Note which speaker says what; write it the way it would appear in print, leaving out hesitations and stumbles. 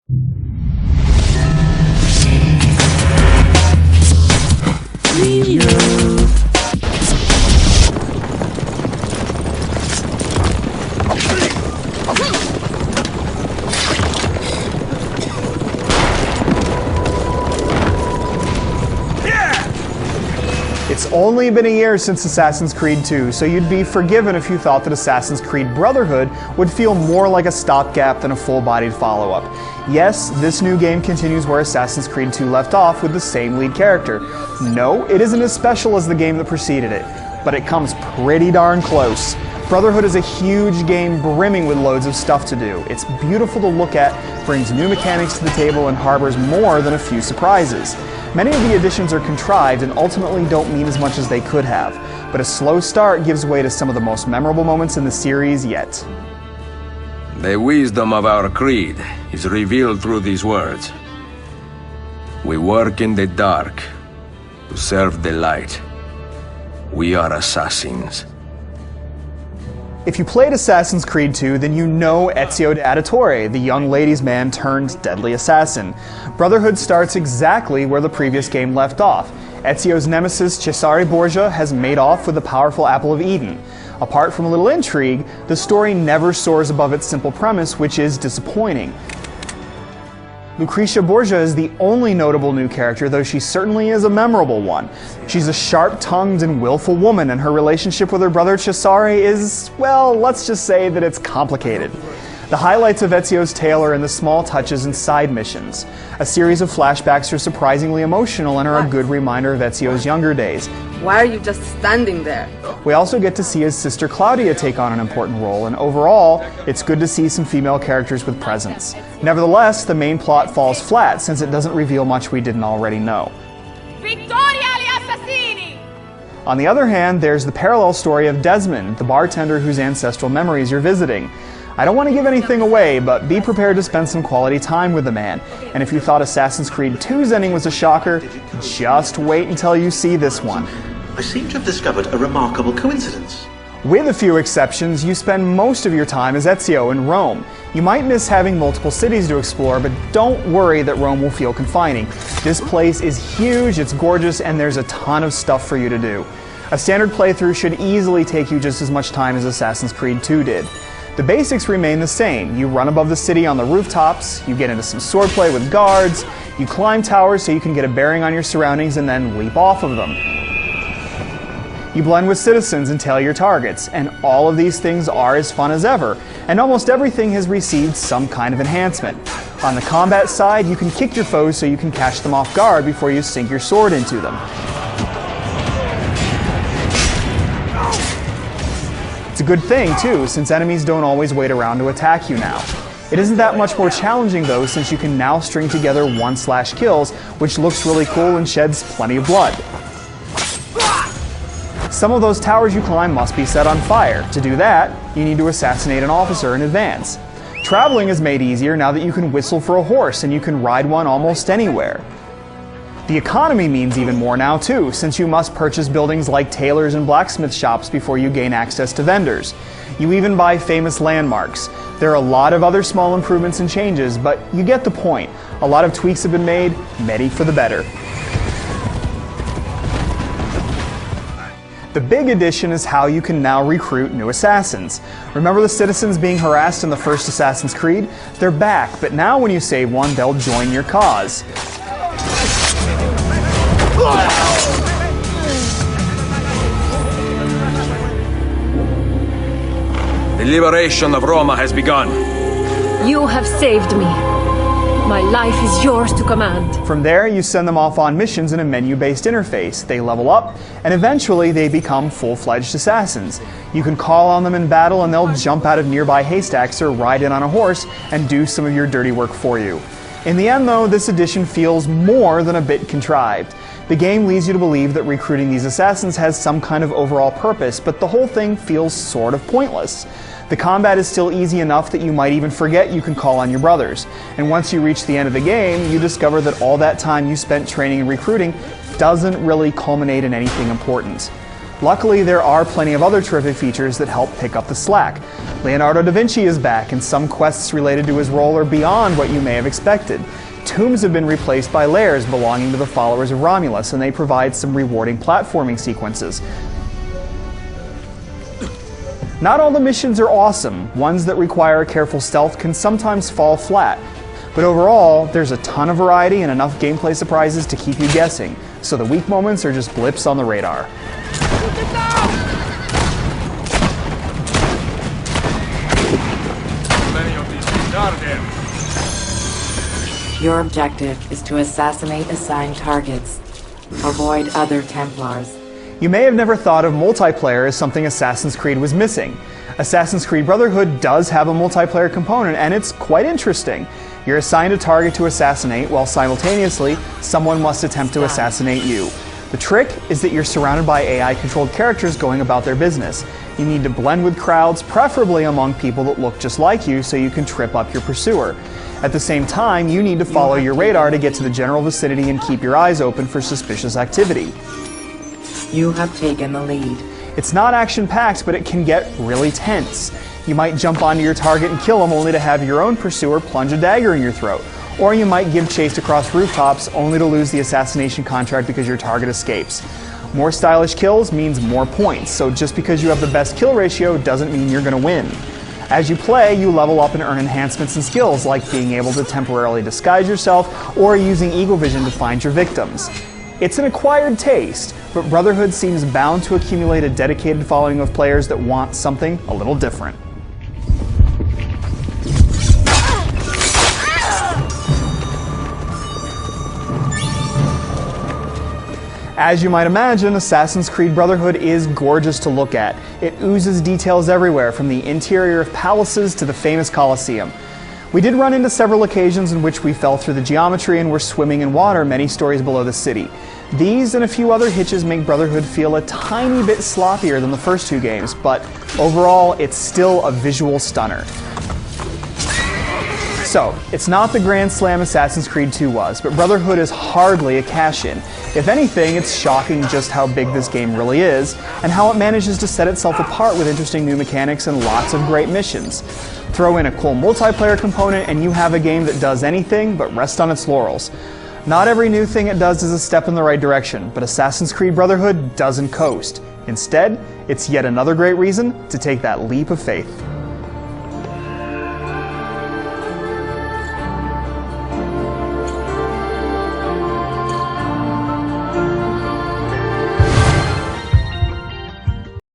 Speaker 1: It's only been a year since Assassin's Creed 2, so you'd be forgiven if you thought that Assassin's Creed Brotherhood would feel more like a stopgap than a full-bodied follow-up. Yes, this new game continues where Assassin's Creed 2 left off with the same lead character. No, it isn't as special as the game that preceded it, but it comes pretty darn close. Brotherhood is a huge game brimming with loads of stuff to do. It's beautiful to look at, brings new mechanics to the table, and harbors more than a few surprises. Many of the additions are contrived and ultimately don't mean as much as they could have, but a slow start gives way to some of the most memorable moments in the series yet.
Speaker 2: The wisdom of our creed is revealed through these words. We work in the dark to serve the light. We are assassins.
Speaker 1: If you played Assassin's Creed 2, then you know Ezio de Auditore, the young ladies' man turned deadly assassin. Brotherhood starts exactly where the previous game left off. Ezio's nemesis Cesare Borgia has made off with the powerful Apple of Eden. Apart from a little intrigue, the story never soars above its simple premise, which is disappointing. Lucretia Borgia is the only notable new character, though she certainly is a memorable one. She's a sharp-tongued and willful woman, and her relationship with her brother Cesare is, well, let's just say that it's complicated. The highlights of Ezio's tale are in the small touches and side missions. A series of flashbacks are surprisingly emotional and are a good reminder of Ezio's younger days.
Speaker 3: Why are you just standing there?
Speaker 1: We also get to see his sister Claudia take on an important role, and overall, it's good to see some female characters with presence. Nevertheless, the main plot falls flat since it doesn't reveal much we didn't already know.
Speaker 4: Vittoria agli assassini!
Speaker 1: On the other hand, there's the parallel story of Desmond, the bartender whose ancestral memories you're visiting. I don't want to give anything away, but be prepared to spend some quality time with the man. And if you thought Assassin's Creed 2's ending was a shocker, just wait until you see this one.
Speaker 5: I seem to have discovered a remarkable coincidence.
Speaker 1: With a few exceptions, you spend most of your time as Ezio in Rome. You might miss having multiple cities to explore, but don't worry that Rome will feel confining. This place is huge, it's gorgeous, and there's a ton of stuff for you to do. A standard playthrough should easily take you just as much time as Assassin's Creed 2 did. The basics remain the same. You run above the city on the rooftops, you get into some swordplay with guards, you climb towers so you can get a bearing on your surroundings and then leap off of them. You blend with citizens and tail your targets, and all of these things are as fun as ever, and almost everything has received some kind of enhancement. On the combat side, you can kick your foes so you can catch them off guard before you sink your sword into them. It's a good thing, too, since enemies don't always wait around to attack you now. It isn't that much more challenging, though, since you can now string together one-slash kills, which looks really cool and sheds plenty of blood. Some of those towers you climb must be set on fire. To do that, you need to assassinate an officer in advance. Traveling is made easier now that you can whistle for a horse and you can ride one almost anywhere. The economy means even more now too, since you must purchase buildings like tailors and blacksmith shops before you gain access to vendors. You even buy famous landmarks. There are a lot of other small improvements and changes, but you get the point. A lot of tweaks have been made, many for the better. The big addition is how you can now recruit new assassins. Remember the citizens being harassed in the first Assassin's Creed? They're back, but now when you save one, they'll join your cause.
Speaker 2: The liberation of Roma has begun.
Speaker 6: You have saved me. My life is yours to command.
Speaker 1: From there, you send them off on missions in a menu-based interface. They level up, and eventually they become full-fledged assassins. You can call on them in battle and they'll jump out of nearby haystacks or ride in on a horse and do some of your dirty work for you. In the end, though, this edition feels more than a bit contrived. The game leads you to believe that recruiting these assassins has some kind of overall purpose, but the whole thing feels sort of pointless. The combat is still easy enough that you might even forget you can call on your brothers. And once you reach the end of the game, you discover that all that time you spent training and recruiting doesn't really culminate in anything important. Luckily, there are plenty of other terrific features that help pick up the slack. Leonardo da Vinci is back, and some quests related to his role are beyond what you may have expected. Tombs have been replaced by lairs belonging to the followers of Romulus, and they provide some rewarding platforming sequences. Not all the missions are awesome. Ones that require careful stealth can sometimes fall flat. But overall, there's a ton of variety and enough gameplay surprises to keep you guessing, so the weak moments are just blips on the radar.
Speaker 2: Many of these things are there.
Speaker 7: Your objective is to assassinate assigned targets. Avoid other Templars.
Speaker 1: You may have never thought of multiplayer as something Assassin's Creed was missing. Assassin's Creed Brotherhood does have a multiplayer component, and it's quite interesting. You're assigned a target to assassinate, while simultaneously, someone must attempt to assassinate you. The trick is that you're surrounded by AI-controlled characters going about their business. You need to blend with crowds, preferably among people that look just like you, so you can trip up your pursuer. At the same time, you need to follow your radar to get to the general vicinity and keep your eyes open for suspicious activity.
Speaker 7: You have taken the lead.
Speaker 1: It's not action-packed, but it can get really tense. You might jump onto your target and kill them only to have your own pursuer plunge a dagger in your throat. Or you might give chase across rooftops only to lose the assassination contract because your target escapes. More stylish kills means more points, so just because you have the best kill ratio doesn't mean you're going to win. As you play, you level up and earn enhancements and skills like being able to temporarily disguise yourself or using eagle vision to find your victims. It's an acquired taste, but Brotherhood seems bound to accumulate a dedicated following of players that want something a little different. As you might imagine, Assassin's Creed Brotherhood is gorgeous to look at. It oozes details everywhere, from the interior of palaces to the famous Colosseum. We did run into several occasions in which we fell through the geometry and were swimming in water many stories below the city. These and a few other hitches make Brotherhood feel a tiny bit sloppier than the first two games, but overall, it's still a visual stunner. So, it's not the grand slam Assassin's Creed 2 was, but Brotherhood is hardly a cash-in. If anything, it's shocking just how big this game really is, and how it manages to set itself apart with interesting new mechanics and lots of great missions. Throw in a cool multiplayer component and you have a game that does anything but rest on its laurels. Not every new thing it does is a step in the right direction, but Assassin's Creed Brotherhood doesn't coast. Instead, it's yet another great reason to take that leap of faith.